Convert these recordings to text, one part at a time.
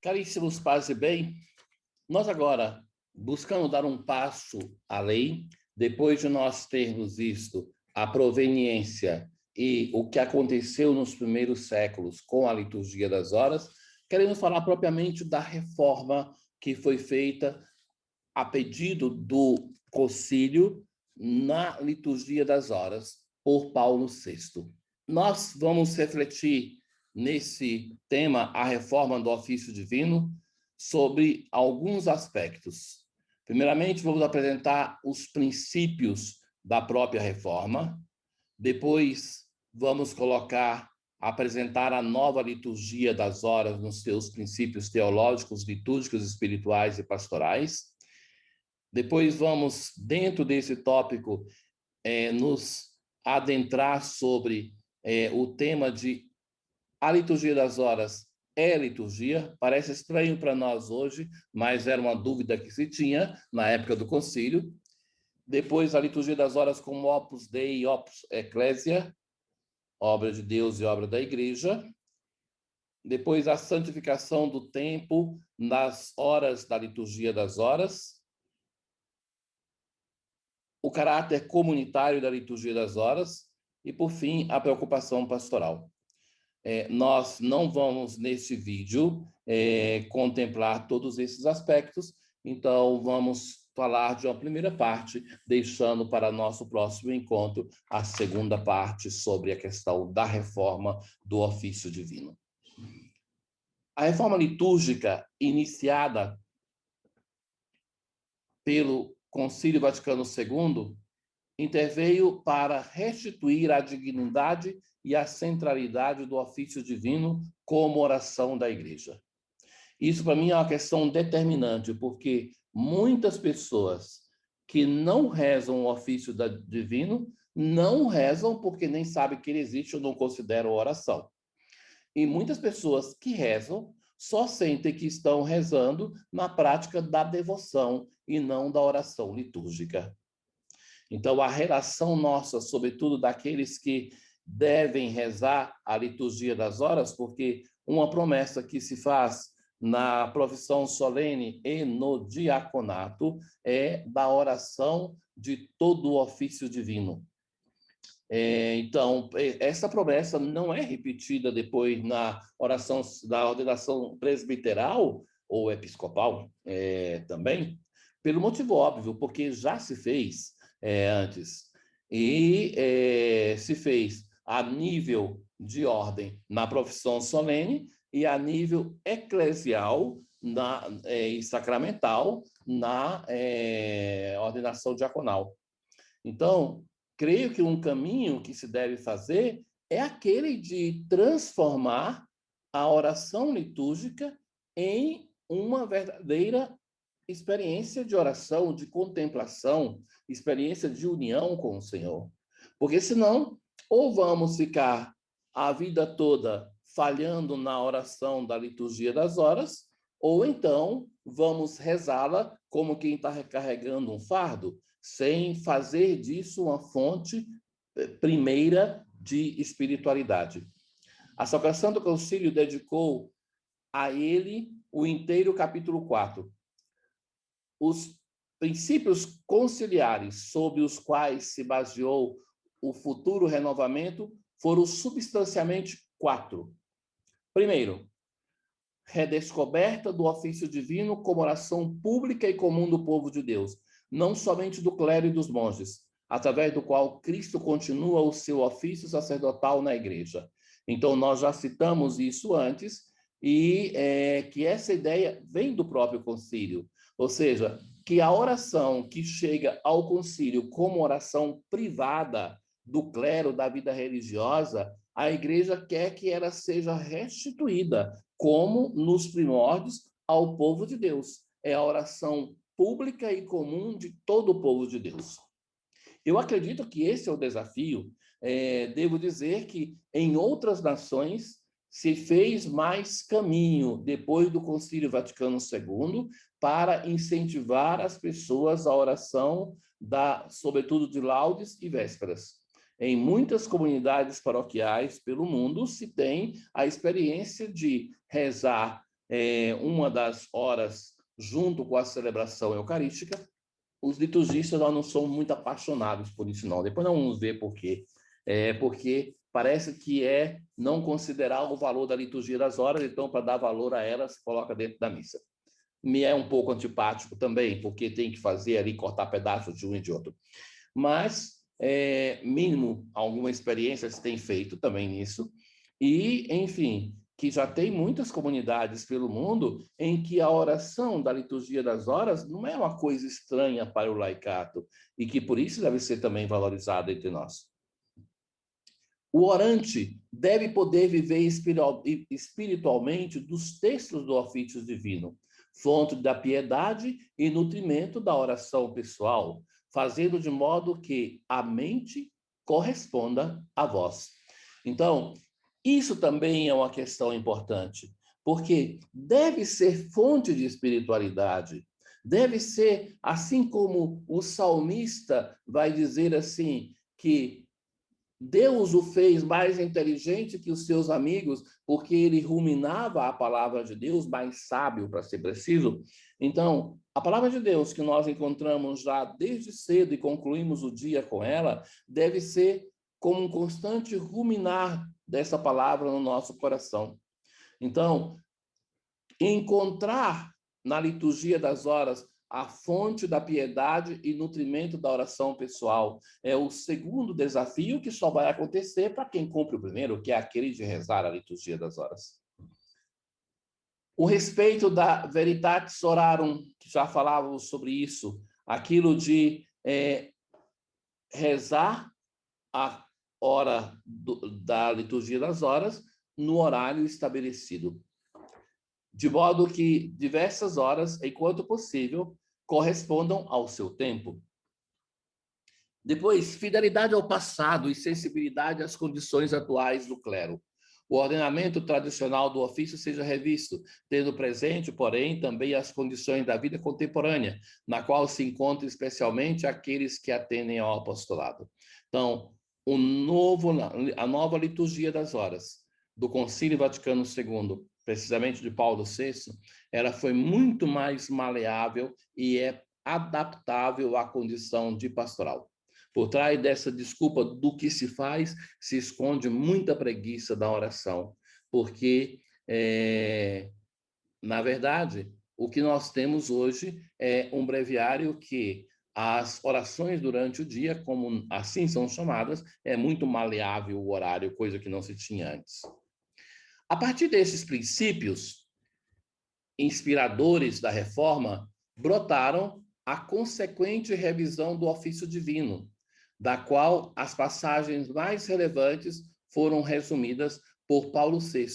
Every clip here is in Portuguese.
Caríssimos paz e bem, nós agora, buscando dar um passo além, depois de nós termos visto a proveniência e o que aconteceu nos primeiros séculos com a liturgia das horas, queremos falar propriamente da reforma que foi feita a pedido do concílio na liturgia das horas por Paulo VI. Nós vamos refletir nesse tema, a reforma do ofício divino, sobre alguns aspectos. Primeiramente, vamos apresentar os princípios da própria reforma. Depois, vamos apresentar a nova liturgia das horas nos seus princípios teológicos, litúrgicos, espirituais e pastorais. Depois, vamos, dentro desse tópico, nos adentrar sobre o tema de a liturgia das horas é liturgia. Parece estranho para nós hoje, mas era uma dúvida que se tinha na época do concílio. Depois, a liturgia das horas como Opus Dei e Opus Ecclesia, obra de Deus e obra da Igreja. Depois, a santificação do tempo nas horas da liturgia das horas. O caráter comunitário da liturgia das horas. E, por fim, a preocupação pastoral. Nós não vamos, neste vídeo, contemplar todos esses aspectos, então vamos falar de uma primeira parte, deixando para nosso próximo encontro a segunda parte sobre a questão da reforma do ofício divino. A reforma litúrgica, iniciada pelo Concílio Vaticano II, interveio para restituir a dignidade e a centralidade do ofício divino como oração da Igreja. Isso, para mim, é uma questão determinante, porque muitas pessoas que não rezam o ofício divino não rezam porque nem sabem que ele existe ou não consideram oração. E muitas pessoas que rezam só sentem que estão rezando na prática da devoção e não da oração litúrgica. Então, a relação nossa, sobretudo daqueles que devem rezar a liturgia das horas, porque uma promessa que se faz na profissão solene e no diaconato é da oração de todo o ofício divino. Então, essa promessa não é repetida depois na oração da ordenação presbiteral ou episcopal também, pelo motivo óbvio, porque já se fez antes. E se fez a nível de ordem na profissão solene e a nível eclesial e sacramental na ordenação diaconal. Então, creio que um caminho que se deve fazer é aquele de transformar a oração litúrgica em uma verdadeira experiência de oração, de contemplação, experiência de união com o Senhor. Porque senão, ou vamos ficar a vida toda falhando na oração da liturgia das horas, ou então vamos rezá-la como quem está carregando um fardo, sem fazer disso uma fonte primeira de espiritualidade. A Sacra Santo Concílio dedicou a ele o inteiro capítulo 4. Os princípios conciliares sobre os quais se baseou o futuro renovamento foram substancialmente 4. Primeiro, redescoberta do ofício divino como oração pública e comum do povo de Deus, não somente do clero e dos monges, através do qual Cristo continua o seu ofício sacerdotal na Igreja. Então, nós já citamos isso antes, e que essa ideia vem do próprio concílio, ou seja, que a oração que chega ao concílio como oração privada do clero, da vida religiosa, a Igreja quer que ela seja restituída, como nos primórdios, ao povo de Deus. É a oração pública e comum de todo o povo de Deus. Eu acredito que esse é o desafio. Devo dizer que em outras nações se fez mais caminho depois do Concílio Vaticano II para incentivar as pessoas à oração, sobretudo de laudes e vésperas. Em muitas comunidades paroquiais pelo mundo se tem a experiência de rezar uma das horas junto com a celebração eucarística. Os liturgistas não são muito apaixonados por isso, não. Depois nós vamos ver por quê. Porque parece que é não considerar o valor da liturgia das horas, então, para dar valor a ela, se coloca dentro da missa. Me é um pouco antipático também, porque tem que fazer ali, cortar pedaços de um e de outro. Mas, mínimo, alguma experiência se tem feito também nisso. E, enfim, que já tem muitas comunidades pelo mundo em que a oração da liturgia das horas não é uma coisa estranha para o laicato e que, por isso, deve ser também valorizada entre nós. O orante deve poder viver espiritualmente dos textos do ofício divino, fonte da piedade e nutrimento da oração pessoal, fazendo de modo que a mente corresponda à voz. Então, isso também é uma questão importante, porque deve ser fonte de espiritualidade, deve ser, assim como o salmista vai dizer assim, que Deus o fez mais inteligente que os seus amigos, porque ele ruminava a palavra de Deus, mais sábio, para ser preciso. Então, a palavra de Deus que nós encontramos já desde cedo e concluímos o dia com ela, deve ser como um constante ruminar dessa palavra no nosso coração. Então, encontrar na liturgia das horas a fonte da piedade e nutrimento da oração pessoal é o segundo desafio que só vai acontecer para quem cumpre o primeiro, que é aquele de rezar a liturgia das horas. O respeito da Veritatis Orarum, que já falávamos sobre isso, aquilo de rezar a hora da liturgia das horas no horário estabelecido, de modo que diversas horas, enquanto possível, correspondam ao seu tempo. Depois, fidelidade ao passado e sensibilidade às condições atuais do clero. O ordenamento tradicional do ofício seja revisto, tendo presente, porém, também as condições da vida contemporânea, na qual se encontram especialmente aqueles que atendem ao apostolado. Então, a nova liturgia das horas do Concílio Vaticano II, precisamente de Paulo VI, ela foi muito mais maleável e é adaptável à condição de pastoral. Por trás dessa desculpa do que se faz, se esconde muita preguiça da oração, porque, na verdade, o que nós temos hoje é um breviário que as orações durante o dia, como assim são chamadas, é muito maleável o horário, coisa que não se tinha antes. A partir desses princípios inspiradores da reforma, brotaram a consequente revisão do ofício divino, da qual as passagens mais relevantes foram resumidas por Paulo VI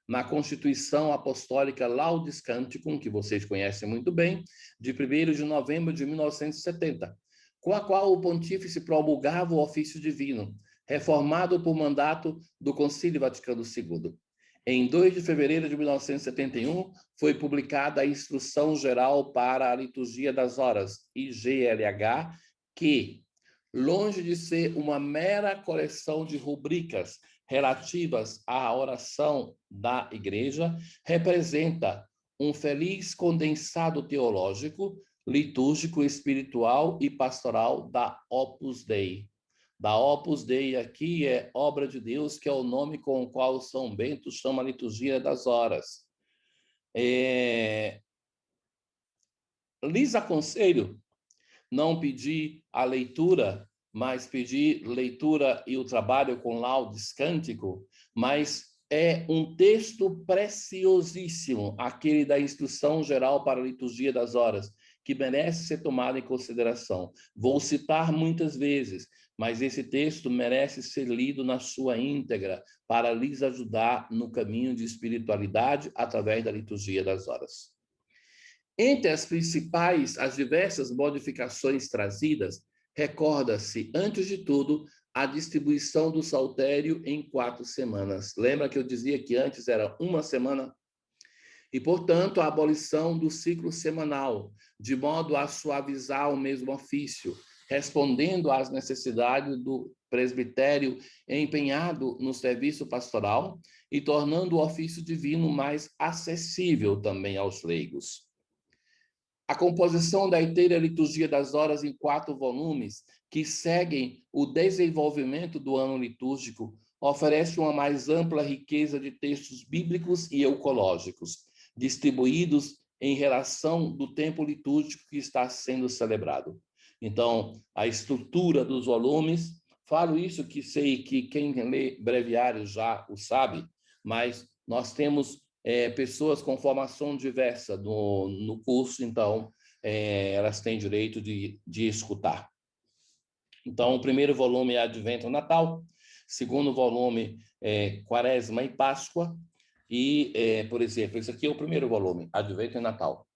na Constituição Apostólica Laudis Canticum, que vocês conhecem muito bem, de 1º de novembro de 1970, com a qual o pontífice promulgava o ofício divino, reformado por mandato do Concílio Vaticano II. Em 2 de fevereiro de 1971, foi publicada a Instrução Geral para a Liturgia das Horas, IGLH, que, longe de ser uma mera coleção de rubricas relativas à oração da Igreja, representa um feliz condensado teológico, litúrgico, espiritual e pastoral da Opus Dei. Da Opus Dei aqui é obra de Deus, que é o nome com o qual São Bento chama a liturgia das horas. Lhes aconselho não pedir a leitura, mas pedir leitura e o trabalho com laudes cântico, mas é um texto preciosíssimo, aquele da Instrução Geral para a Liturgia das Horas, que merece ser tomado em consideração. Vou citar muitas vezes, mas esse texto merece ser lido na sua íntegra para lhes ajudar no caminho de espiritualidade através da liturgia das horas. Entre as diversas modificações trazidas, recorda-se, antes de tudo, a distribuição do saltério em 4 semanas. Lembra que eu dizia que antes era uma semana? E, portanto, a abolição do ciclo semanal, de modo a suavizar o mesmo ofício, respondendo às necessidades do presbitério empenhado no serviço pastoral e tornando o ofício divino mais acessível também aos leigos. A composição da inteira liturgia das horas em 4 volumes, que seguem o desenvolvimento do ano litúrgico, oferece uma mais ampla riqueza de textos bíblicos e eucológicos, distribuídos em relação do tempo litúrgico que está sendo celebrado. Então, a estrutura dos volumes, falo isso que sei que quem lê breviário já o sabe, mas nós temos pessoas com formação diversa no curso, então elas têm direito de escutar. Então, o primeiro volume é Advento Natal, segundo volume é Quaresma e Páscoa, e, por exemplo, esse aqui é o primeiro volume, Advento e Natal.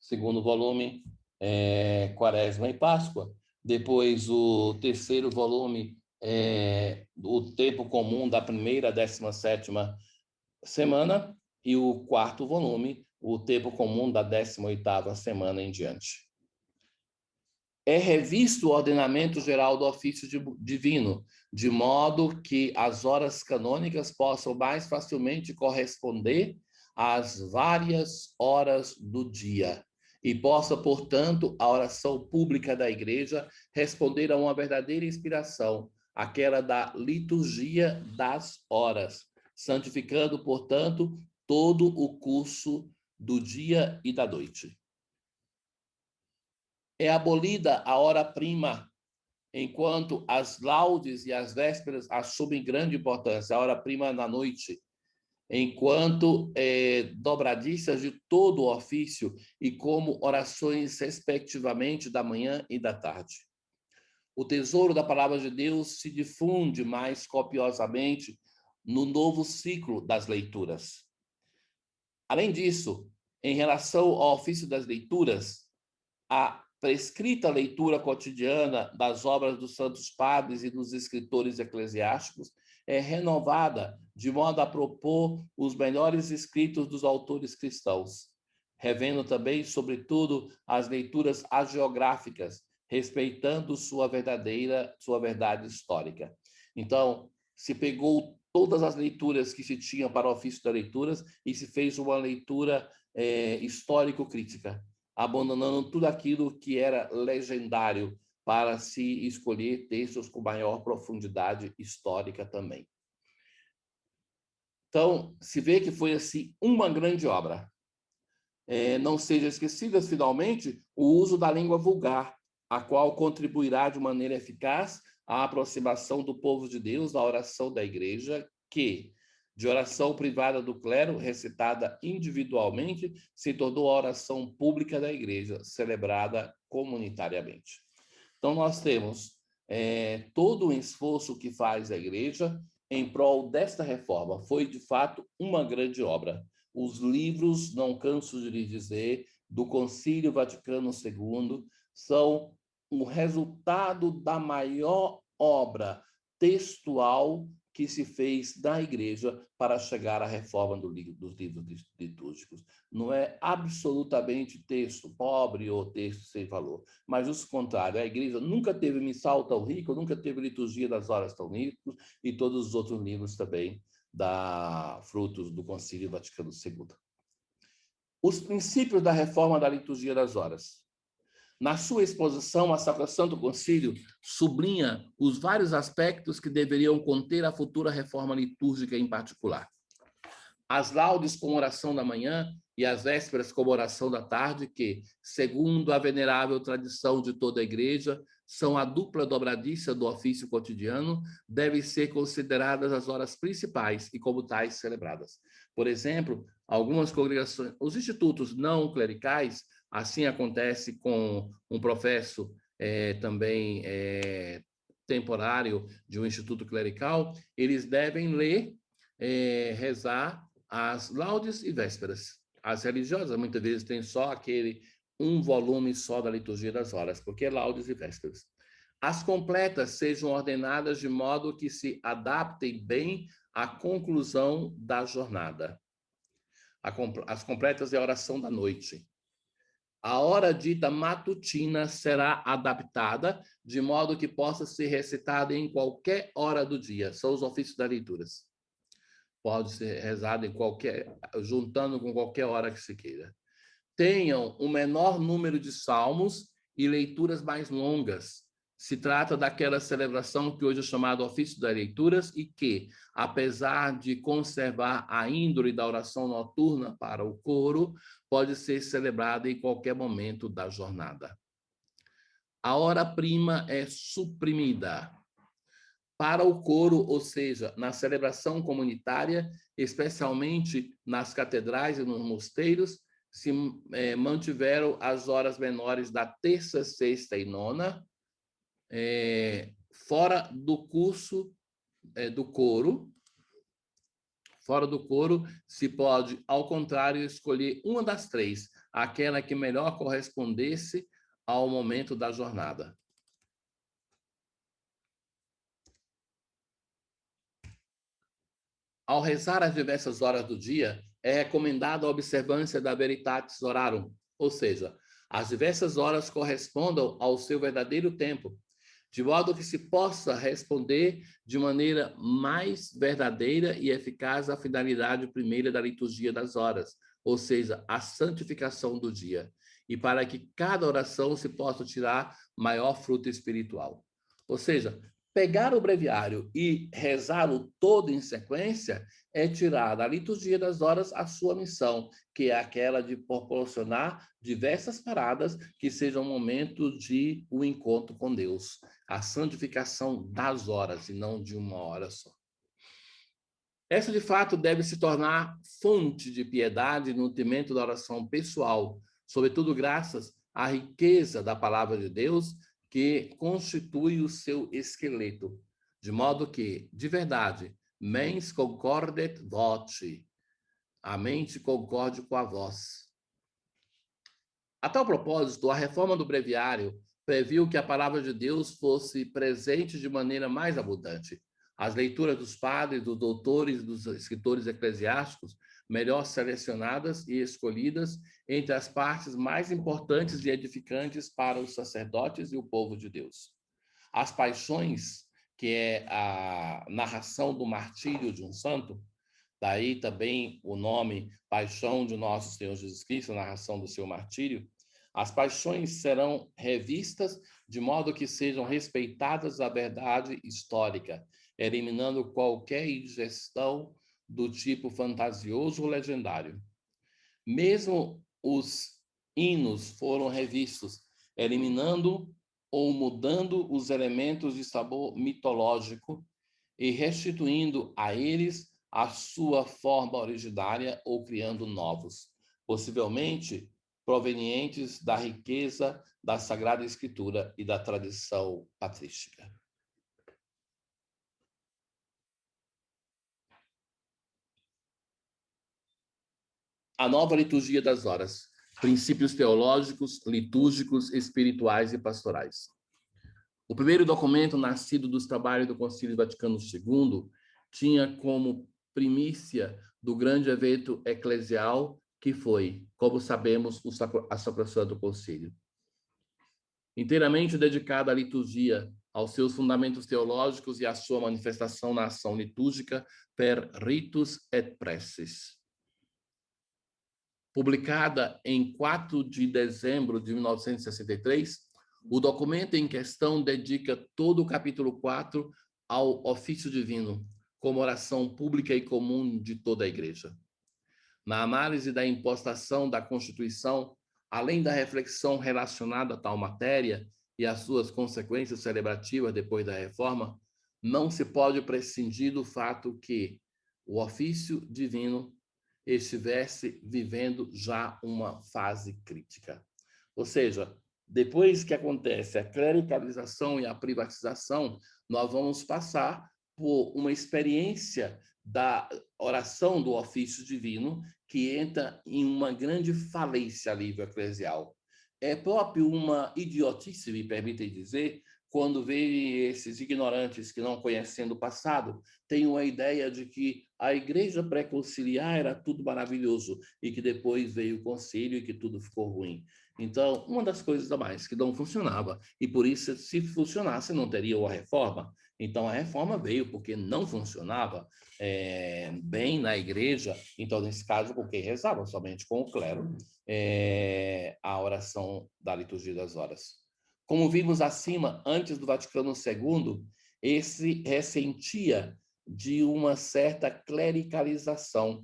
Segundo volume é Quaresma e Páscoa. Depois, o terceiro volume é o tempo comum da primeira à 17ª semana, e o quarto volume, o tempo comum da 18ª semana em diante. É revisto o ordenamento geral do ofício divino, de modo que as horas canônicas possam mais facilmente corresponder às várias horas do dia, e possa, portanto, a oração pública da Igreja responder a uma verdadeira inspiração, aquela da liturgia das horas, santificando, portanto, todo o curso do dia e da noite. É abolida a hora-prima, enquanto as laudes e as vésperas assumem grande importância, a hora-prima na noite, enquanto dobradiças de todo o ofício e como orações, respectivamente, da manhã e da tarde. O tesouro da palavra de Deus se difunde mais copiosamente no novo ciclo das leituras. Além disso, em relação ao ofício das leituras, a prescrita leitura cotidiana das obras dos santos padres e dos escritores eclesiásticos é renovada de modo a propor os melhores escritos dos autores cristãos, revendo também, sobretudo, as leituras hagiográficas, respeitando sua verdade histórica. Então, se pegou todas as leituras que se tinham para o ofício das leituras e se fez uma leitura histórico-crítica, abandonando tudo aquilo que era legendário para se escolher textos com maior profundidade histórica também. Então, se vê que foi assim uma grande obra. Não seja esquecida, finalmente, o uso da língua vulgar, a qual contribuirá de maneira eficaz à aproximação do povo de Deus à oração da Igreja, que, de oração privada do clero, recitada individualmente, se tornou a oração pública da Igreja, celebrada comunitariamente. Então, nós temos todo o esforço que faz a Igreja em prol desta reforma. Foi, de fato, uma grande obra. Os livros, não canso de lhe dizer, do Concílio Vaticano II, são o resultado da maior obra textual que se fez da Igreja para chegar à reforma dos livros litúrgicos. Não é absolutamente texto pobre ou texto sem valor, mas justo o contrário. A Igreja nunca teve missal tão rico, nunca teve liturgia das horas tão ricos, e todos os outros livros também frutos do Concílio Vaticano II. Os princípios da reforma da liturgia das horas. Na sua exposição, a Sacrosanto Concílio sublinha os vários aspectos que deveriam conter a futura reforma litúrgica em particular. As laudes com oração da manhã e as vésperas com oração da tarde, que, segundo a venerável tradição de toda a Igreja, são a dupla dobradiça do ofício cotidiano, devem ser consideradas as horas principais e, como tais, celebradas. Por exemplo, algumas congregações, os institutos não clericais, assim acontece com um professo também temporário de um instituto clerical, eles devem ler, rezar as laudes e vésperas. As religiosas, muitas vezes, têm só um volume só da liturgia das horas, porque é laudes e vésperas. As completas sejam ordenadas de modo que se adaptem bem à conclusão da jornada. As completas é a oração da noite. A hora dita matutina será adaptada de modo que possa ser recitada em qualquer hora do dia. São os ofícios das leituras. pode ser rezado em qualquer, juntando com qualquer hora que se queira. Tenham um menor número de salmos e leituras mais longas. Se trata daquela celebração que hoje é chamada Ofício das Leituras e que, apesar de conservar a índole da oração noturna para o coro, pode ser celebrada em qualquer momento da jornada. A hora-prima é suprimida. Para o coro, ou seja, na celebração comunitária, especialmente nas catedrais e nos mosteiros, se mantiveram as horas menores da terça, sexta e nona, fora do curso do coro. Fora do coro, se pode, ao contrário, escolher uma das três, aquela que melhor correspondesse ao momento da jornada. Ao rezar as diversas horas do dia, é recomendada a observância da Veritatis Horarum, ou seja, as diversas horas correspondam ao seu verdadeiro tempo, de modo que se possa responder de maneira mais verdadeira e eficaz à finalidade primeira da liturgia das horas, ou seja, a santificação do dia, e para que cada oração se possa tirar maior fruto espiritual. Ou seja, pegar o breviário e rezá-lo todo em sequência é tirar da liturgia das horas a sua missão, que é aquela de proporcionar diversas paradas que sejam momentos de um encontro com Deus, a santificação das horas e não de uma hora só. Essa, de fato, deve se tornar fonte de piedade e nutrimento da oração pessoal, sobretudo graças à riqueza da palavra de Deus, que constitui o seu esqueleto, de modo que, de verdade, mens concordet voce, a mente concorde com a voz. A tal propósito, a reforma do breviário previu que a palavra de Deus fosse presente de maneira mais abundante. As leituras dos padres, dos doutores, dos escritores eclesiásticos, melhor selecionadas e escolhidas entre as partes mais importantes e edificantes para os sacerdotes e o povo de Deus. As paixões, que é a narração do martírio de um santo, daí também o nome Paixão de Nosso Senhor Jesus Cristo, a narração do seu martírio. As paixões serão revistas de modo que sejam respeitadas a verdade histórica, eliminando qualquer ingestão do tipo fantasioso ou legendário. Mesmo os hinos foram revistos, eliminando ou mudando os elementos de sabor mitológico e restituindo a eles a sua forma originária ou criando novos, possivelmente provenientes da riqueza da Sagrada Escritura e da tradição patrística. A nova liturgia das horas, princípios teológicos, litúrgicos, espirituais e pastorais. O primeiro documento nascido dos trabalhos do Concílio Vaticano II tinha como primícia do grande evento eclesial que foi, como sabemos, a Sacrossã do Concílio. Inteiramente dedicada à liturgia, aos seus fundamentos teológicos e à sua manifestação na ação litúrgica per ritus et preces. Publicada em 4 de dezembro de 1963, o documento em questão dedica todo o capítulo 4 ao ofício divino, como oração pública e comum de toda a Igreja. Na análise da impostação da Constituição, além da reflexão relacionada a tal matéria e as suas consequências celebrativas depois da reforma, não se pode prescindir do fato que o ofício divino estivesse vivendo já uma fase crítica. Ou seja, depois que acontece a clericalização e a privatização, nós vamos passar por uma experiência da oração do ofício divino que entra em uma grande falência a nível eclesial. É próprio uma idiotice, me permitem dizer, quando veem esses ignorantes que, não conhecendo o passado, têm uma ideia de que a igreja pré-conciliar era tudo maravilhoso e que depois veio o concílio e que tudo ficou ruim. Então, uma das coisas a mais que não funcionava, e por isso, se funcionasse, não teria uma reforma. Então, a reforma veio porque não funcionava bem na igreja. Então, nesse caso, com quem rezava? Somente com o clero, a oração da liturgia das horas. Como vimos acima, antes do Vaticano II, esse ressentia de uma certa clericalização,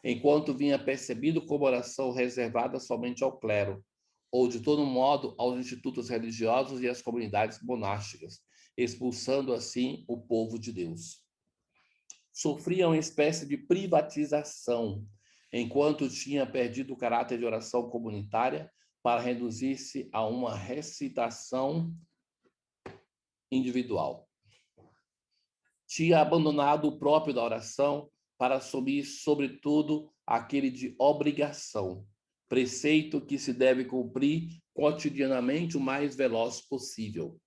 enquanto vinha percebido como oração reservada somente ao clero, ou, de todo modo, aos institutos religiosos e às comunidades monásticas, expulsando assim o povo de Deus. Sofria uma espécie de privatização, enquanto tinha perdido o caráter de oração comunitária para reduzir-se a uma recitação individual. Tinha abandonado o próprio da oração para assumir, sobretudo, aquele de obrigação, preceito que se deve cumprir cotidianamente o mais veloz possível.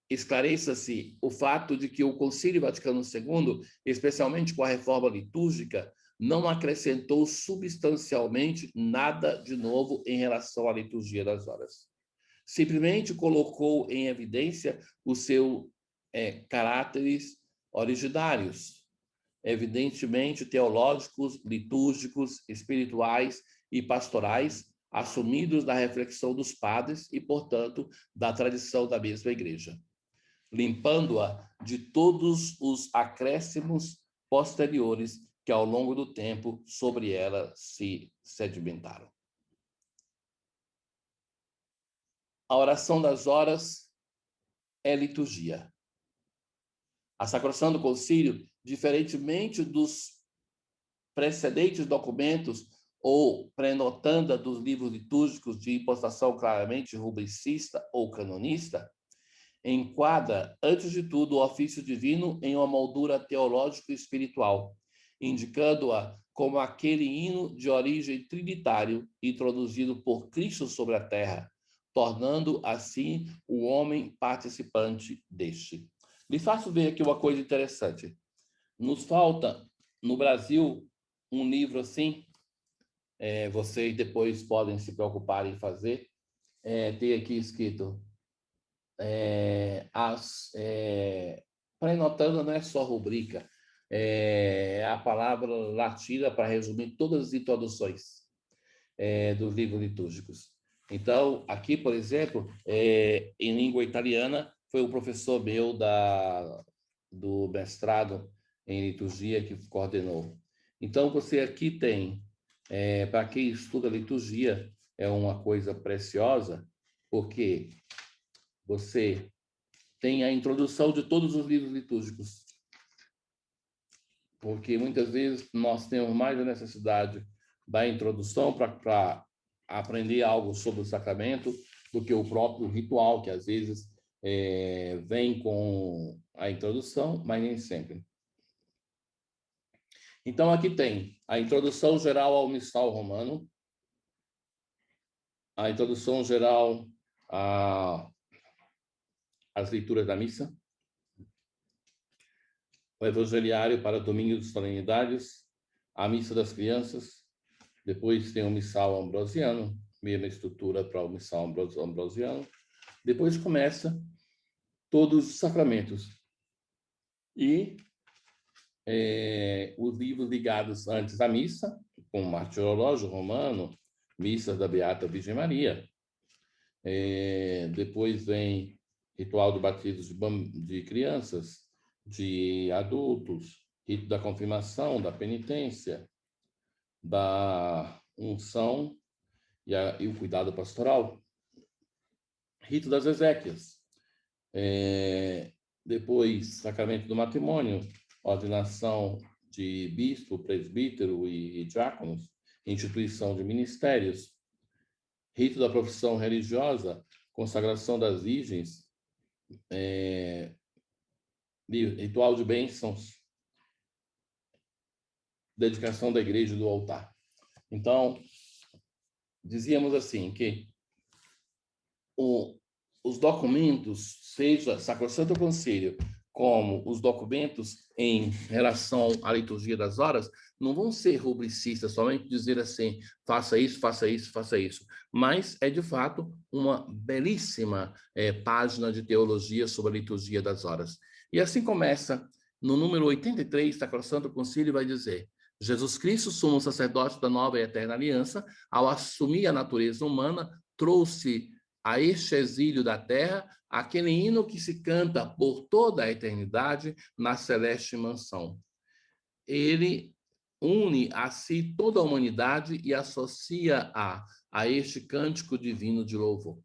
Esclareça-se o fato de que o Concílio Vaticano II, especialmente com a reforma litúrgica, não acrescentou substancialmente nada de novo em relação à liturgia das horas. Simplesmente colocou em evidência os seus caráteres originários, evidentemente teológicos, litúrgicos, espirituais e pastorais, assumidos da reflexão dos padres e, portanto, da tradição da mesma igreja, limpando-a de todos os acréscimos posteriores que, ao longo do tempo, sobre ela se sedimentaram. A oração das horas é liturgia. A Sacrosanto do Concílio, diferentemente dos precedentes documentos ou prenotanda dos livros litúrgicos de impostação claramente rubricista ou canonista, enquadra, antes de tudo, o ofício divino em uma moldura teológica e espiritual, indicando-a como aquele hino de origem trinitário introduzido por Cristo sobre a terra, tornando assim o homem participante deste. Lhe faço ver aqui uma coisa interessante. Nos falta, no Brasil, um livro assim, vocês depois podem se preocupar em fazer, tem aqui escrito, prenotando não é só rubrica, a palavra latina para resumir todas as introduções dos livros litúrgicos. Então, aqui, por exemplo, em língua italiana, foi o professor meu do mestrado em liturgia que coordenou. Então, você aqui tem, para quem estuda liturgia, é uma coisa preciosa, porque você tem a introdução de todos os livros litúrgicos. Porque muitas vezes nós temos mais a necessidade da introdução para aprender algo sobre o sacramento do que o próprio ritual, que às vezes vem com a introdução, mas nem sempre. Então, aqui tem a introdução geral ao missal romano, a introdução geral às leituras da missa, o evangeliário para domingo de solenidades, a missa das crianças, depois tem o missal ambrosiano, mesma estrutura para o missal ambrosiano, depois começa todos os sacramentos e os livros ligados antes à missa, como Martirológio Romano, Missas da Beata Virgem Maria. Depois vem Ritual do Batismo de crianças, de adultos, Rito da Confirmação, da Penitência, da Unção e o Cuidado Pastoral. Rito das Exéquias. Depois, Sacramento do Matrimônio, ordenação de bispo, presbítero e diáconos, instituição de ministérios, rito da profissão religiosa, consagração das virgens, ritual de bênçãos, dedicação da igreja e do altar. Então, dizíamos assim que os documentos, seja Sacrosanto Concílio, como os documentos em relação à liturgia das horas, não vão ser rubricistas, somente dizer assim, faça isso, faça isso, faça isso. Mas é, de fato, uma belíssima página de teologia sobre a liturgia das horas. E assim começa, no número 83, Sacrosanto Concílio vai dizer: Jesus Cristo, sumo sacerdote da nova e eterna aliança, ao assumir a natureza humana, trouxe a este exílio da terra aquele hino que se canta por toda a eternidade na celeste mansão. Ele une a si toda a humanidade e associa a este cântico divino de louvor.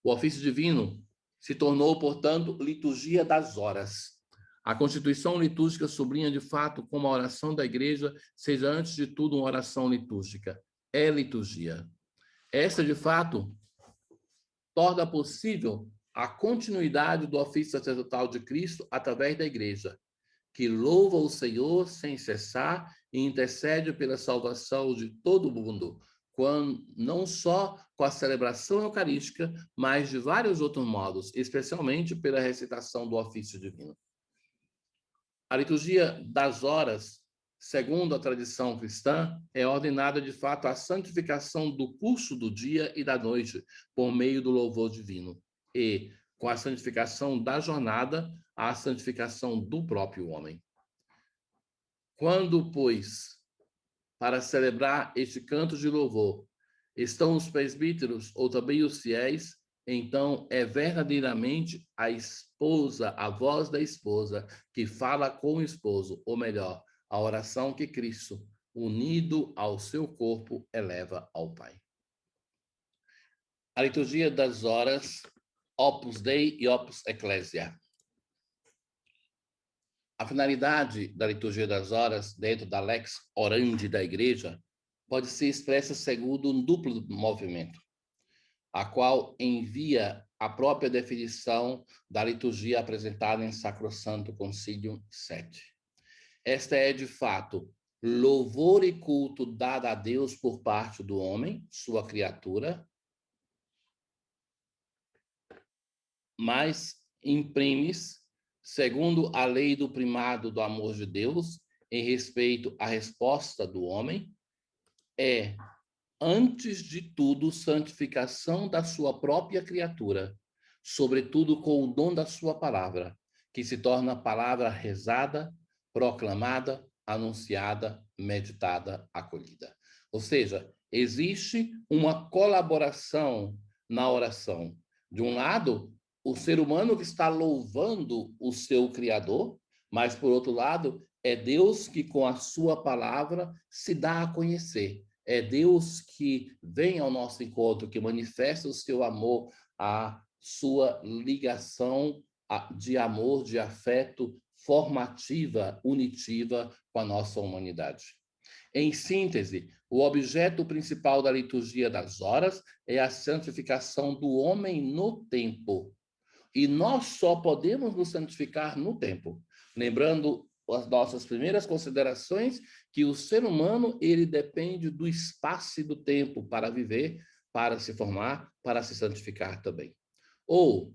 O ofício divino se tornou, portanto, liturgia das horas. A Constituição litúrgica sublinha de fato como a oração da Igreja seja, antes de tudo, uma oração litúrgica. É liturgia. Essa, de fato, torna possível a continuidade do ofício sacerdotal de Cristo através da Igreja, que louva o Senhor sem cessar e intercede pela salvação de todo mundo, não só com a celebração eucarística, mas de vários outros modos, especialmente pela recitação do ofício divino. A liturgia das horas, segundo a tradição cristã, é ordenada de fato a santificação do curso do dia e da noite por meio do louvor divino, e, com a santificação da jornada, a santificação do próprio homem. Quando, pois, para celebrar este canto de louvor, estão os presbíteros ou também os fiéis, então é verdadeiramente a esposa, a voz da esposa, que fala com o esposo, ou melhor, a oração que Cristo, unido ao seu corpo, eleva ao Pai. A liturgia das horas, Opus Dei e Opus Ecclesia. A finalidade da liturgia das horas, dentro da lex orandi da Igreja, pode ser expressa segundo um duplo movimento, a qual envia a própria definição da liturgia apresentada em Sacrosanto Concílio 7. Esta é, de fato, louvor e culto dado a Deus por parte do homem, sua criatura, mas imprimes, segundo a lei do primado do amor de Deus, em respeito à resposta do homem, é, antes de tudo, santificação da sua própria criatura, sobretudo com o dom da sua palavra, que se torna palavra rezada, proclamada, anunciada, meditada, acolhida. Ou seja, existe uma colaboração na oração. De um lado, o ser humano que está louvando o seu Criador, mas, por outro lado, é Deus que, com a sua palavra, se dá a conhecer. É Deus que vem ao nosso encontro, que manifesta o seu amor, a sua ligação de amor, de afeto, formativa, unitiva com a nossa humanidade. Em síntese, o objeto principal da liturgia das horas é a santificação do homem no tempo. E nós só podemos nos santificar no tempo. Lembrando as nossas primeiras considerações, que o ser humano, ele depende do espaço e do tempo para viver, para se formar, para se santificar também. Ou,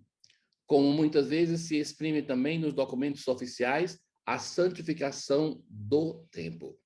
como muitas vezes se exprime também nos documentos oficiais, a santificação do tempo.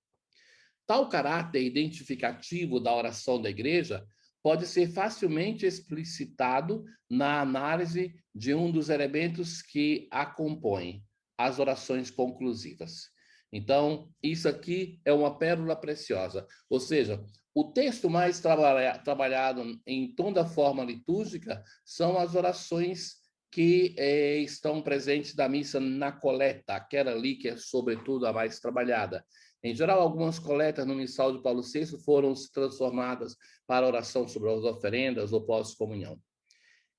Tal caráter identificativo da oração da Igreja pode ser facilmente explicitado na análise de um dos elementos que a compõem, as orações conclusivas. Então, isso aqui é uma pérola preciosa. Ou seja, o texto mais trabalhado em toda a forma litúrgica são as orações que estão presentes da missa na coleta, aquela ali que é, sobretudo, a mais trabalhada. Em geral, algumas coletas no Missal de Paulo VI foram transformadas para oração sobre as oferendas ou pós-comunhão.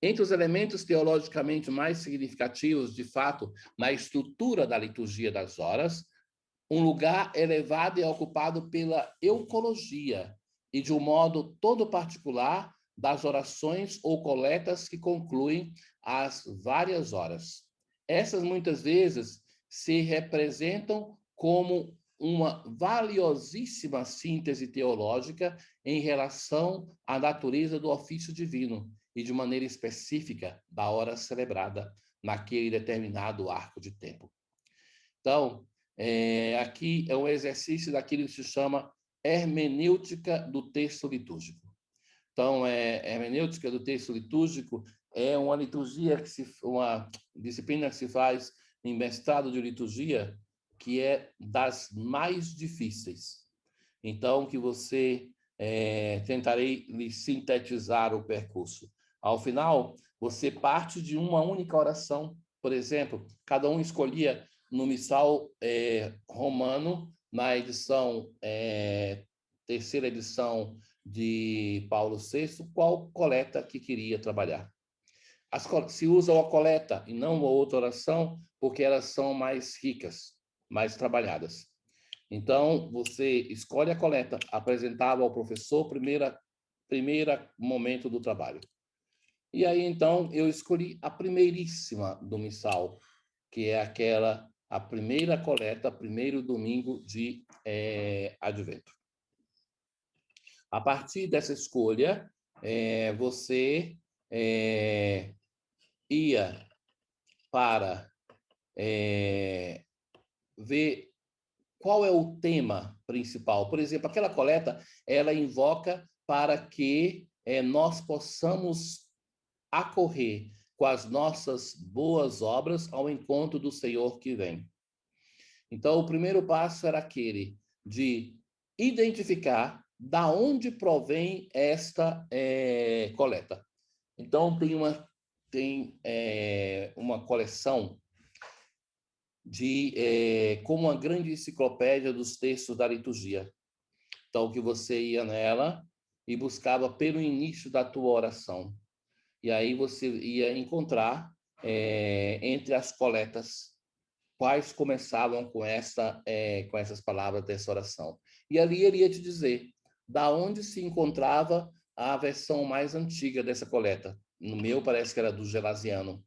Entre os elementos teologicamente mais significativos, de fato, na estrutura da liturgia das horas, um lugar elevado é ocupado pela eucologia e, de um modo todo particular, das orações ou coletas que concluem as várias horas. Essas, muitas vezes, se representam como uma valiosíssima síntese teológica em relação à natureza do ofício divino e, de maneira específica, da hora celebrada naquele determinado arco de tempo. Então, Aqui é um exercício daquilo que se chama hermenêutica do texto litúrgico. Então, hermenêutica do texto litúrgico é uma uma disciplina que se faz em mestrado de liturgia, que é das mais difíceis. Então, que você tentarei lhe sintetizar o percurso. Ao final, você parte de uma única oração. Por exemplo, cada um escolhia no missal romano, na edição, terceira edição de Paulo VI, qual coleta que queria trabalhar. Se usa a coleta e não a outra oração, porque elas são mais ricas, mais trabalhadas. Então, você escolhe a coleta, apresentava ao professor, primeira momento do trabalho. E aí, então, eu escolhi a primeiríssima do missal, que é a primeira coleta, primeiro domingo de Advento. A partir dessa escolha, você ia para ver qual é o tema principal. Por exemplo, aquela coleta, ela invoca para que nós possamos acorrer com as nossas boas obras ao encontro do Senhor que vem. Então, o primeiro passo era aquele de identificar da onde provém esta coleta. Então, tem uma coleção como uma grande enciclopédia dos textos da liturgia. Então, que você ia nela e buscava pelo início da tua oração. E aí você ia encontrar, entre as coletas, quais começavam com essas palavras dessa oração. E ali ele ia te dizer da onde se encontrava a versão mais antiga dessa coleta. No meu, parece que era do Gelasiano.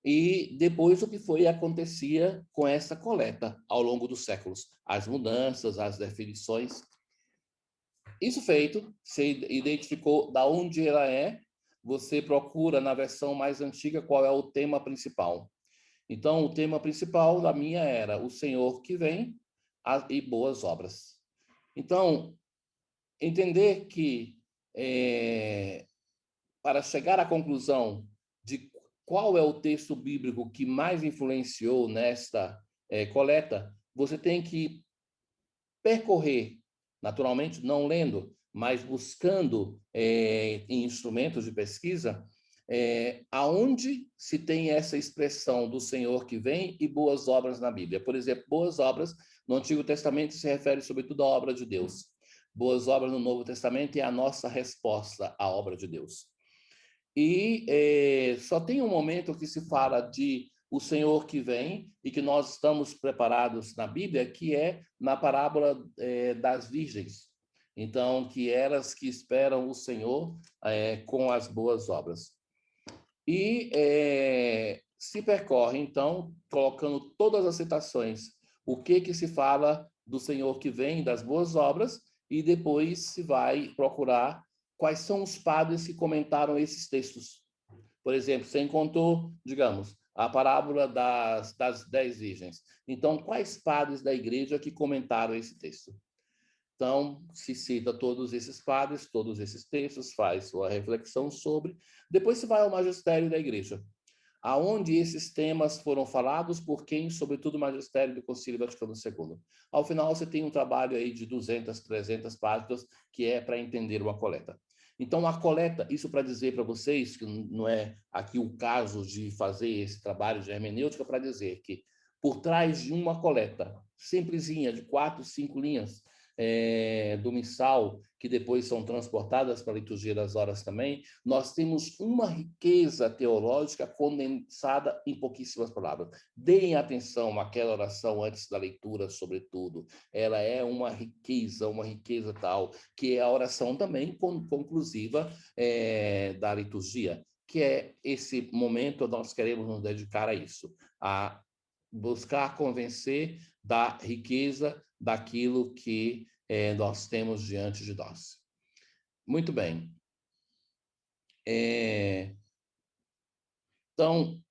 E depois o que acontecia com essa coleta ao longo dos séculos, as mudanças, as definições. Isso feito, você identificou da onde ela você procura na versão mais antiga qual é o tema principal. Então, o tema principal da minha era o Senhor que vem e boas obras. Então, entender que para chegar à conclusão de qual é o texto bíblico que mais influenciou nesta coleta, você tem que percorrer, naturalmente não lendo, mas buscando em instrumentos de pesquisa, aonde se tem essa expressão do Senhor que vem e boas obras na Bíblia. Por exemplo, boas obras no Antigo Testamento se refere sobretudo à obra de Deus. Boas obras no Novo Testamento é a nossa resposta à obra de Deus. E só tem um momento que se fala de o Senhor que vem e que nós estamos preparados na Bíblia, que é na parábola das virgens. Então, que elas que esperam o Senhor com as boas obras. E se percorre, então, colocando todas as citações, o que se fala do Senhor que vem, das boas obras, e depois se vai procurar quais são os padres que comentaram esses textos. Por exemplo, você encontrou, digamos, a parábola das 10 virgens. Então, quais padres da igreja que comentaram esse texto? Então, se cita todos esses padres, todos esses textos, faz sua reflexão sobre. Depois se vai ao magistério da igreja, aonde esses temas foram falados por quem, sobretudo o magistério do Concílio Vaticano II. Ao final, você tem um trabalho aí de 200, 300 páginas, que é para entender uma coleta. Então, a coleta, isso para dizer para vocês, que não é aqui o caso de fazer esse trabalho de hermenêutica, para dizer que por trás de uma coleta simplesinha, de 4, 5 linhas, do missal, que depois são transportadas para a liturgia das horas também, nós temos uma riqueza teológica condensada em pouquíssimas palavras. Deem atenção àquela oração antes da leitura, sobretudo. Ela é uma riqueza tal, que é a oração também conclusiva da liturgia, que é esse momento nós queremos nos dedicar a isso, a buscar convencer da riqueza daquilo que nós temos diante de nós. Muito bem. Então,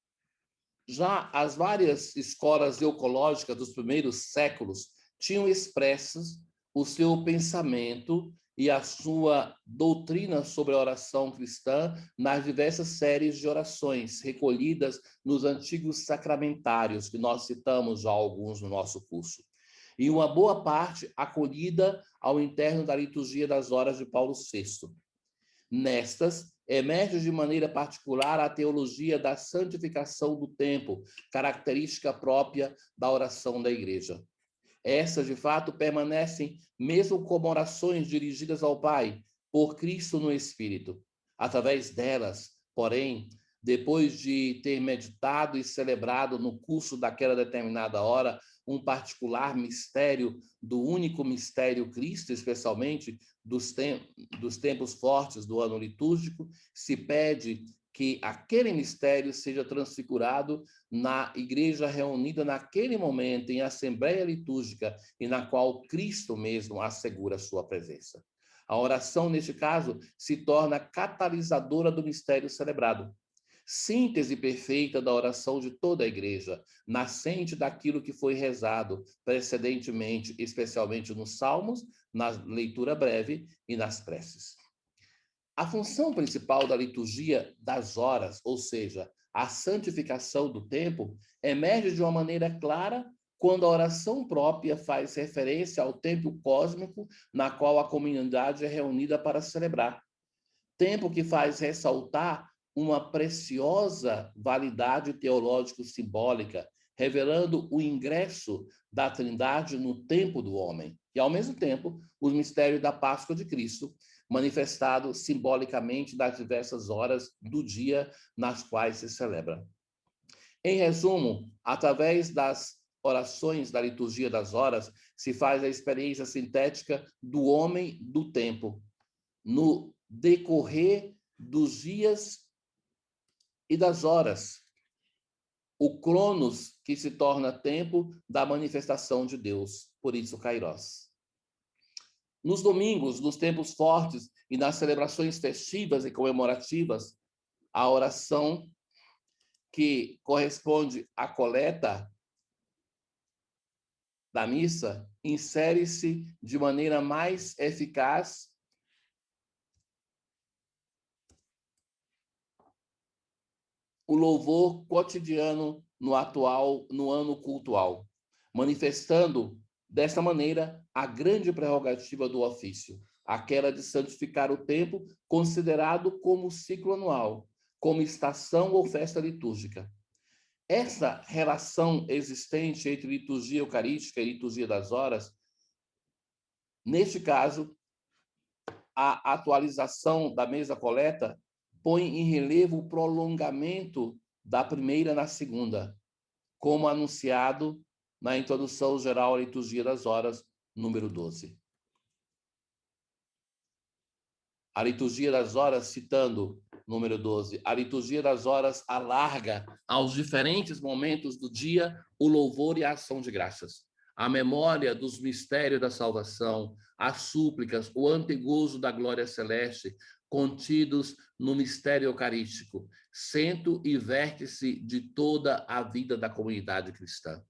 Já as várias escolas ecológicas dos primeiros séculos tinham expressos o seu pensamento e a sua doutrina sobre a oração cristã nas diversas séries de orações recolhidas nos antigos sacramentários, que nós citamos já alguns no nosso curso. E uma boa parte acolhida ao interno da liturgia das horas de Paulo VI. Nestas, emerge de maneira particular a teologia da santificação do tempo, característica própria da oração da Igreja. Essas, de fato, permanecem mesmo como orações dirigidas ao Pai, por Cristo no Espírito. Através delas, porém, depois de ter meditado e celebrado no curso daquela determinada hora um particular mistério do único mistério Cristo, especialmente dos tempos fortes do ano litúrgico, se pede que aquele mistério seja transfigurado na igreja reunida naquele momento em assembleia litúrgica e na qual Cristo mesmo assegura sua presença. A oração, neste caso, se torna catalisadora do mistério celebrado. Síntese perfeita da oração de toda a igreja, nascente daquilo que foi rezado precedentemente, especialmente nos salmos, na leitura breve e nas preces. A função principal da liturgia das horas, ou seja, a santificação do tempo, emerge de uma maneira clara quando a oração própria faz referência ao tempo cósmico na qual a comunidade é reunida para celebrar. Tempo que faz ressaltar uma preciosa validade teológico-simbólica, revelando o ingresso da Trindade no tempo do homem, e, ao mesmo tempo, o mistério da Páscoa de Cristo, manifestado simbolicamente nas diversas horas do dia nas quais se celebra. Em resumo, através das orações da liturgia das horas, se faz a experiência sintética do homem do tempo, no decorrer dos dias e das horas, o cronos que se torna tempo da manifestação de Deus, por isso Kairos. Nos domingos, nos tempos fortes e nas celebrações festivas e comemorativas, a oração que corresponde à coleta da missa insere-se de maneira mais eficaz o louvor cotidiano no ano cultual, manifestando desta maneira a grande prerrogativa do ofício, aquela de santificar o tempo considerado como ciclo anual, como estação ou festa litúrgica. Essa relação existente entre liturgia eucarística e liturgia das horas, neste caso, a atualização da mesa coleta põe em relevo o prolongamento da primeira na segunda, como anunciado na introdução geral à liturgia das horas, número 12. A liturgia das horas, citando número 12, a liturgia das horas alarga aos diferentes momentos do dia o louvor e a ação de graças, a memória dos mistérios da salvação, as súplicas, o antegozo da glória celeste, contidos no mistério eucarístico, centro e vértice de toda a vida da comunidade cristã.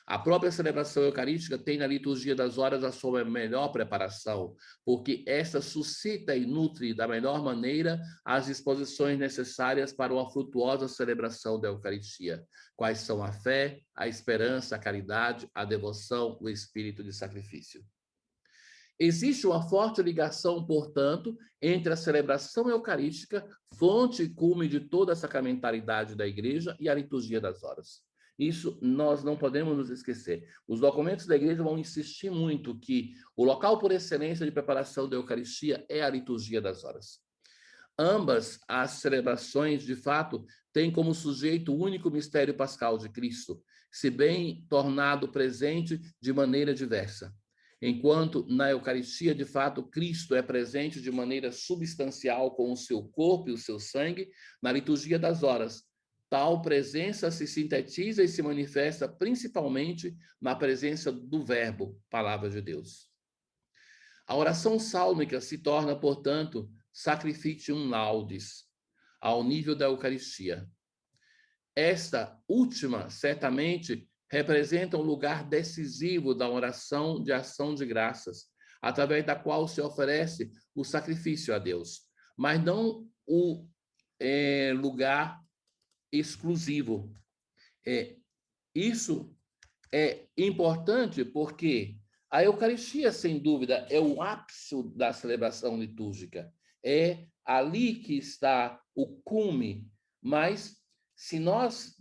A própria celebração eucarística tem na liturgia das horas a sua melhor preparação, porque esta suscita e nutre da melhor maneira as disposições necessárias para uma frutuosa celebração da Eucaristia, quais são a fé, a esperança, a caridade, a devoção, o espírito de sacrifício. Existe uma forte ligação, portanto, entre a celebração eucarística, fonte e cume de toda a sacramentalidade da Igreja, e a liturgia das horas. Isso nós não podemos nos esquecer. Os documentos da Igreja vão insistir muito que o local por excelência de preparação da Eucaristia é a liturgia das horas. Ambas as celebrações, de fato, têm como sujeito o único mistério pascal de Cristo, se bem tornado presente de maneira diversa. Enquanto na Eucaristia, de fato, Cristo é presente de maneira substancial com o seu corpo e o seu sangue, na liturgia das horas, tal presença se sintetiza e se manifesta principalmente na presença do Verbo, palavra de Deus. A oração sálmica se torna, portanto, sacrificium laudis, ao nível da Eucaristia. esta última, certamente, representa um lugar decisivo da oração de ação de graças, através da qual se oferece o sacrifício a Deus, mas não o lugar exclusivo. Isso é importante porque a Eucaristia, sem dúvida, é o ápice da celebração litúrgica. É ali que está o cume. Mas, se nós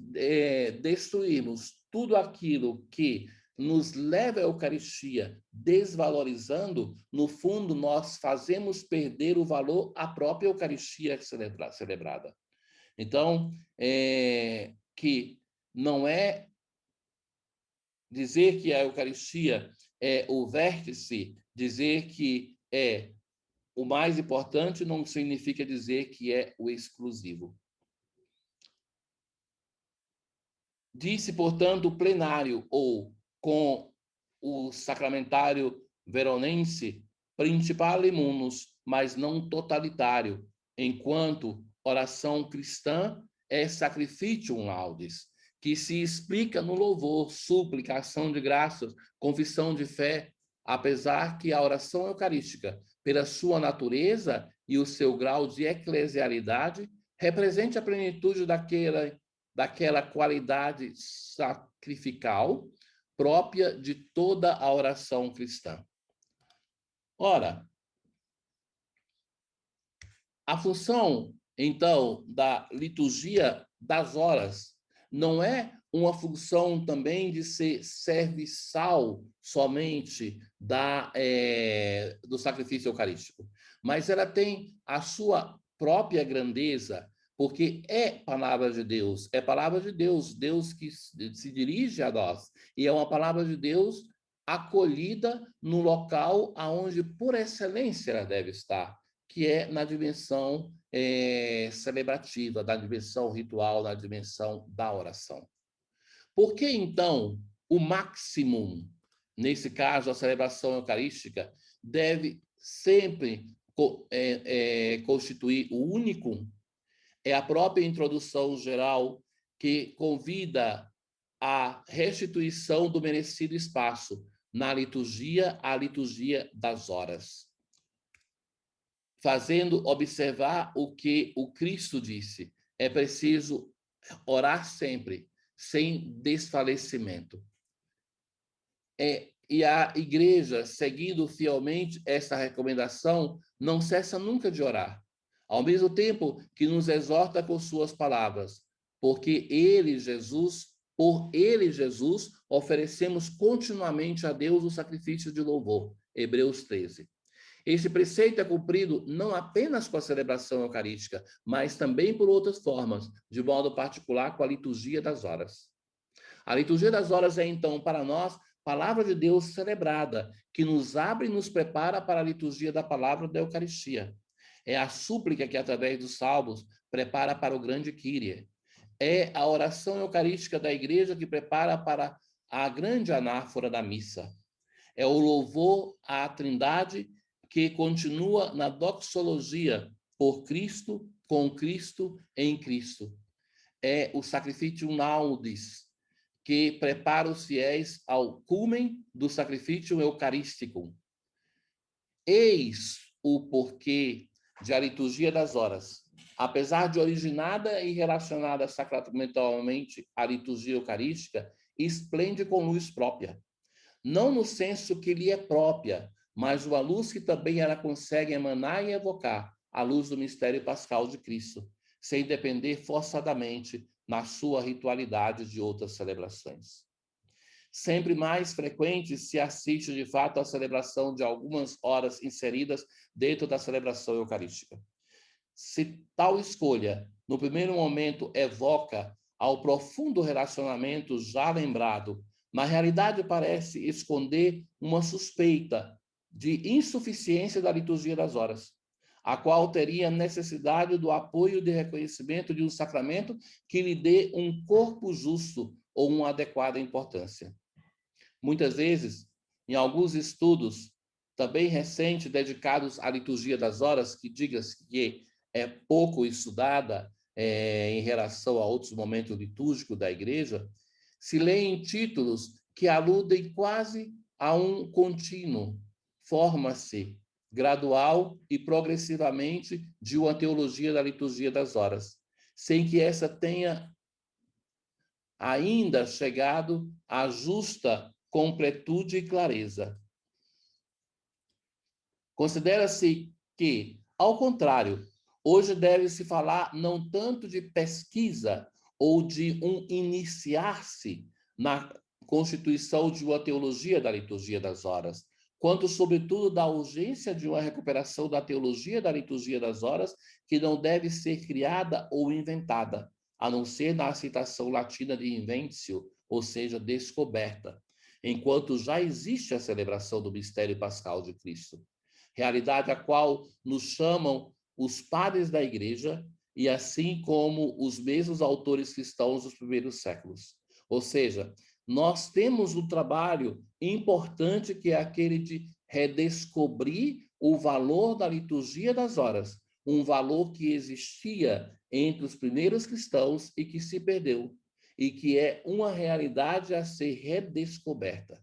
destruirmos tudo aquilo que nos leva à Eucaristia, desvalorizando, no fundo, nós fazemos perder o valor à própria Eucaristia celebrada. Então, que não é dizer que a Eucaristia é o vértice, dizer que é o mais importante, não significa dizer que é o exclusivo. Disse, portanto, o plenário, ou com o sacramentário veronense, principale munus, mas não totalitário, enquanto oração cristã é sacrificium laudis, que se explica no louvor, súplica, ação de graças, confissão de fé, apesar que a oração eucarística, pela sua natureza e o seu grau de eclesialidade, represente a plenitude daquela qualidade sacrificial própria de toda a oração cristã. Ora, a função, então, da liturgia das horas não é uma função também de ser serviçal somente do sacrifício eucarístico, mas ela tem a sua própria grandeza, porque é palavra de Deus, Deus que se dirige a nós, e é uma palavra de Deus acolhida no local aonde, por excelência, ela deve estar, que é na dimensão celebrativa, na dimensão ritual, na dimensão da oração. Por que, então, o maximum, nesse caso, a celebração eucarística, deve sempre constituir o único? É a própria introdução geral que convida à restituição do merecido espaço na liturgia, a liturgia das horas, fazendo observar o que o Cristo disse: é preciso orar sempre, sem desfalecimento. E a igreja, seguindo fielmente essa recomendação, não cessa nunca de orar, ao mesmo tempo que nos exorta com suas palavras, porque por ele, Jesus, oferecemos continuamente a Deus o sacrifício de louvor. Hebreus 13. Este preceito é cumprido não apenas com a celebração eucarística, mas também por outras formas, de modo particular com a liturgia das horas. A liturgia das horas é, então, para nós, palavra de Deus celebrada, que nos abre e nos prepara para a liturgia da palavra da Eucaristia. É a súplica que, através dos salmos, prepara para o grande Kyrie. É a oração eucarística da igreja que prepara para a grande anáfora da missa. É o louvor à Trindade que continua na doxologia por Cristo, com Cristo, em Cristo. É o sacrificium laudis, que prepara os fiéis ao culmen do sacrifício eucarístico. Eis o porquê de a liturgia das horas, apesar de originada e relacionada sacramentalmente à liturgia eucarística, esplende com luz própria. Não no senso que lhe é própria, mas uma luz que também ela consegue emanar e evocar, a luz do mistério pascal de Cristo, sem depender forçadamente na sua ritualidade de outras celebrações. Sempre mais frequente se assiste, de fato, à celebração de algumas horas inseridas dentro da celebração eucarística. Se tal escolha, no primeiro momento, evoca ao profundo relacionamento já lembrado, na realidade parece esconder uma suspeita de insuficiência da liturgia das horas, a qual teria necessidade do apoio de reconhecimento de um sacramento que lhe dê um corpo justo ou uma adequada importância. Muitas vezes, em alguns estudos também recentes dedicados à liturgia das horas, que diga-se que é pouco estudada, em relação a outros momentos litúrgicos da igreja, se leem títulos que aludem quase a um contínuo. Forma-se gradual e progressivamente de uma teologia da liturgia das horas, sem que essa tenha ainda chegado à justa completude e clareza. Considera-se que, ao contrário, hoje deve-se falar não tanto de pesquisa ou de um iniciar-se na constituição de uma teologia da liturgia das horas, quanto, sobretudo, da urgência de uma recuperação da teologia da liturgia das horas, que não deve ser criada ou inventada, a não ser na citação latina de inventio, ou seja, descoberta, enquanto já existe a celebração do mistério pascal de Cristo, realidade a qual nos chamam os padres da Igreja e assim como os mesmos autores cristãos dos primeiros séculos. Ou seja, nós temos um trabalho importante que é aquele de redescobrir o valor da liturgia das horas, um valor que existia entre os primeiros cristãos e que se perdeu, e que é uma realidade a ser redescoberta.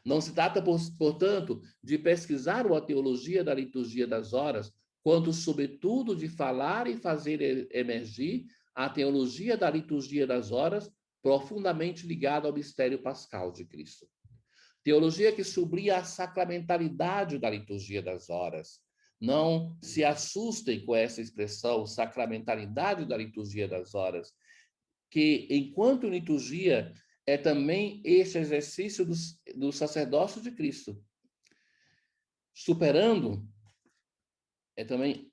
Não se trata, portanto, de pesquisar a teologia da liturgia das horas, quanto, sobretudo, de falar e fazer emergir a teologia da liturgia das horas, profundamente ligada ao mistério pascal de Cristo. Teologia que sublia a sacramentalidade da liturgia das horas. Não se assustem com essa expressão, sacramentalidade da liturgia das horas, que, enquanto liturgia, é também este exercício do sacerdócio de Cristo. Superando, é também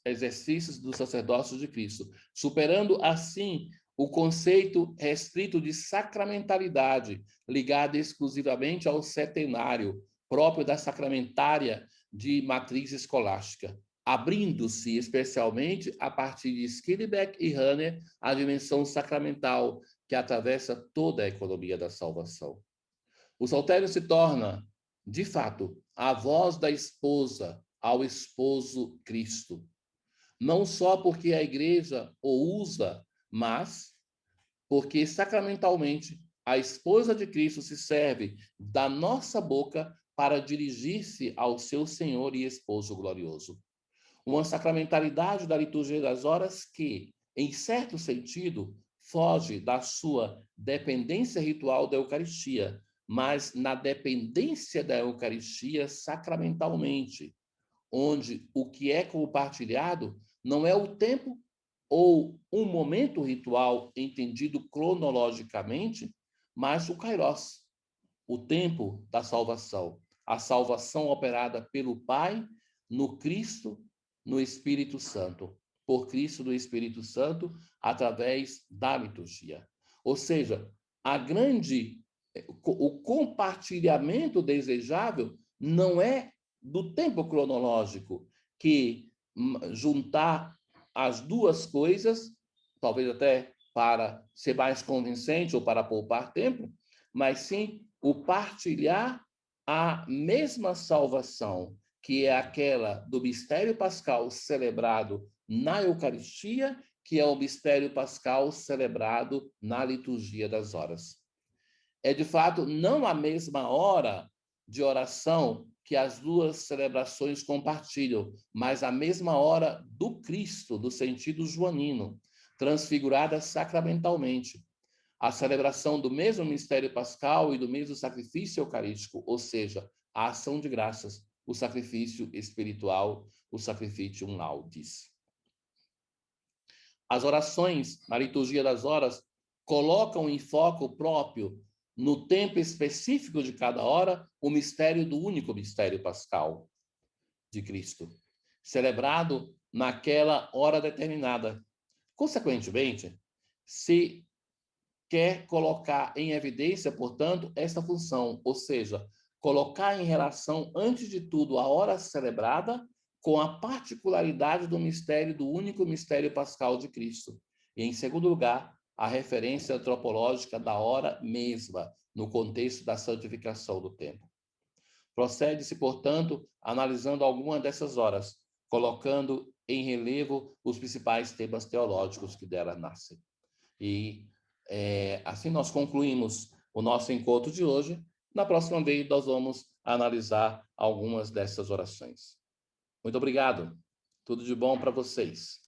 exercícios do sacerdócio de Cristo. Superando, assim, o conceito restrito de sacramentalidade, ligado exclusivamente ao setenário, próprio da sacramentária de matriz escolástica, abrindo-se especialmente a partir de Skillebeck e Hanner a dimensão sacramental que atravessa toda a economia da salvação. O saltério se torna, de fato, a voz da esposa ao esposo Cristo, não só porque a igreja o usa, mas porque sacramentalmente a esposa de Cristo se serve da nossa boca para dirigir-se ao seu Senhor e esposo glorioso. Uma sacramentalidade da liturgia das horas que, em certo sentido, foge da sua dependência ritual da Eucaristia, mas na dependência da Eucaristia sacramentalmente, onde o que é compartilhado não é o tempo ou um momento ritual entendido cronologicamente, mas o kairos, o tempo da salvação, a salvação operada pelo Pai no Cristo, no Espírito Santo, por Cristo no Espírito Santo, através da liturgia. Ou seja, o compartilhamento desejável não é do tempo cronológico, que juntar as duas coisas, talvez até para ser mais convincente ou para poupar tempo, mas sim o partilhar a mesma salvação, que é aquela do mistério pascal celebrado na Eucaristia, que é o mistério pascal celebrado na liturgia das horas. É, de fato, não a mesma hora de oração que as duas celebrações compartilham, mas a mesma hora do Cristo, do sentido joanino, transfigurada sacramentalmente. A celebração do mesmo mistério pascal e do mesmo sacrifício eucarístico, ou seja, a ação de graças, o sacrifício espiritual, o sacrifício laudis. As orações na liturgia das horas colocam em foco próprio, no tempo específico de cada hora, o mistério do único mistério pascal de Cristo, celebrado naquela hora determinada. Consequentemente, se quer colocar em evidência, portanto, esta função, ou seja, colocar em relação, antes de tudo, a hora celebrada com a particularidade do mistério, do único mistério pascal de Cristo. E, em segundo lugar, a referência antropológica da hora mesma, no contexto da santificação do tempo. Procede-se, portanto, analisando alguma dessas horas, colocando em relevo os principais temas teológicos que dela nascem. E assim nós concluímos o nosso encontro de hoje. Na próxima vez, nós vamos analisar algumas dessas orações. Muito obrigado. Tudo de bom para vocês.